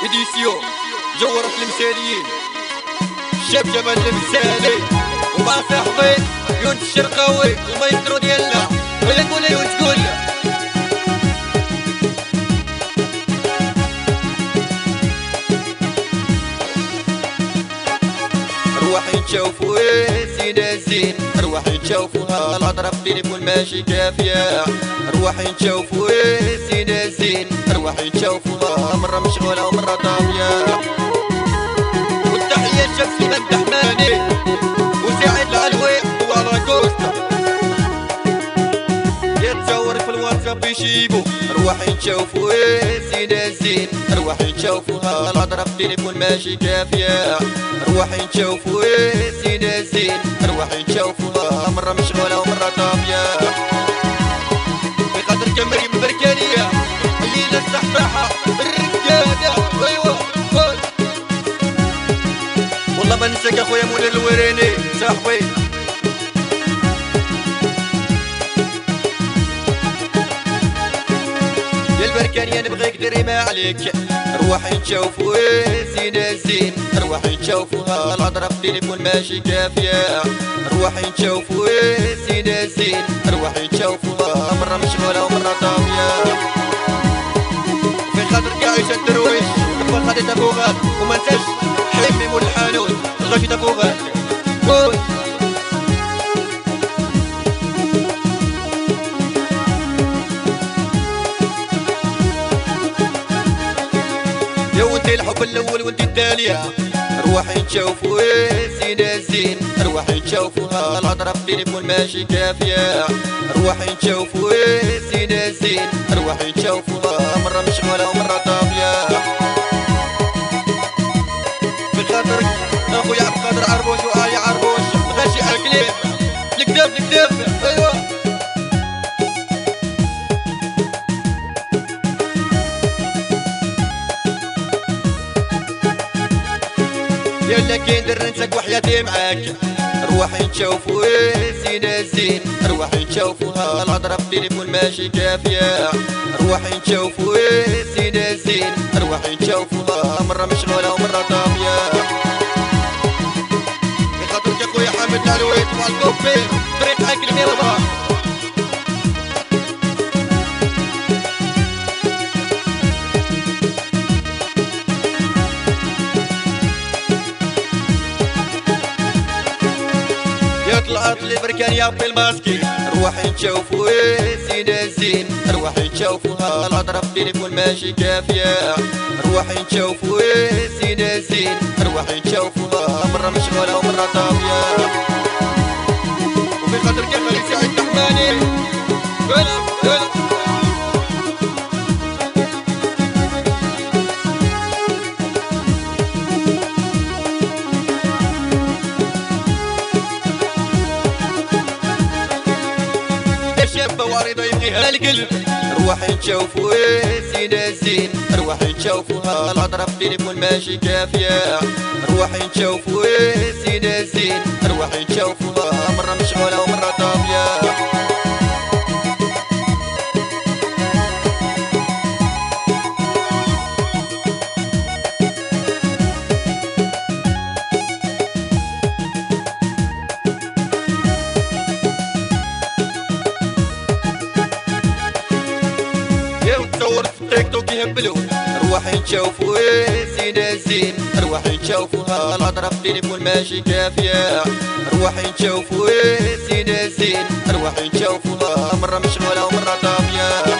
إديسيو جورة المثاليين الشاب جمال المثالي ومع صاحبي يونس الشرقاوي المايسترو ديالنا ولا تقول يونس قول روحي نشوفوا سيدة الزين روحي نشوفوها الهضرة في التليفون ماشي كافية روحي نشوفوا سيدة الزين روحي نشوفوها مرة مشغولة ومرة طافية والتحية لشاب سليمان الدحماني وسعيد العلوي وعلى كوستا يتصور في الواتساب يشيبو روحي نشوفوا سيدة الزين روحي نشوفوها الهضرة في التليفون ماشي كافية روحي نشوفوا سيدة الزين روحي نشوفوها مرة مشغولة ومرة طافية بقدر كمريم بركانية الليلة السحباحة الرجالة ايوا والله ما ننساك اخويا منير الوريني صاحبي يا البركانية نبغيك ديري ما عليك روحي نشوفوا سيدة الزين روحي نشوفوها الهضرة في التليفون ماشي كافية روحي نشوفوا سيدة الزين روحي نشوفوها مرة مشغولة ومرة طافية في خاطرك يا عيشة الدرويش نبغى خديت ابوغات وما نساش حلمي مول الحانوت غاشي ابوغات قول يا ودي الحب الاول ودي التالية روحي نشوفوا سيدة الزين روحي نشوفوها الهضرة في التليفون ماشي كافية روحي نشوفوا سيدة الزين روحي نشوفوها مرة مشغولة ومرة طافية في خاطرك اخويا عبد القادر عربوش وآية عربوش غاشي عالكليب الكتاب ايوا يلا كي ندير ننساك وحياتي معاك روحي نشوفوا سيدة الزين روحي نشوفوها الهضرة في التليفون ماشي كافية روحي نشوفوا سيدة الزين روحي نشوفوها مرة مشغولة ومرة طافية بخاطرك يا خويا حامد العلويت مع الكوفير طريق عاك الميربا طلعت لي بركانية بالماسكي روحي نشوفوا سيدة الزين روحي نشوفوها الهضرة في التليفون ماشي كافية روحي نشوفوا سيدة الزين روحي نشوفوها مرة مشغولة ومرة طافية وفي خاطرك يا خالي سعيد الدحماني واريضة يبغيها القلب روحي نشوفوا سيدة الزين روحي نشوفوها الهضرة في التليفون ماشي كافية روحي نشوفوا سيدة الزين روحي نشوفوها مرة مشغولة ومرة طافية تيك توك يهبلو روحي نشوفوا سيدة الزين روحي نشوفوها الهضرة في التليفون ماشي كافية روحي نشوفوا سيدة الزين روحي نشوفوها مرة مشغولة ومرة طافية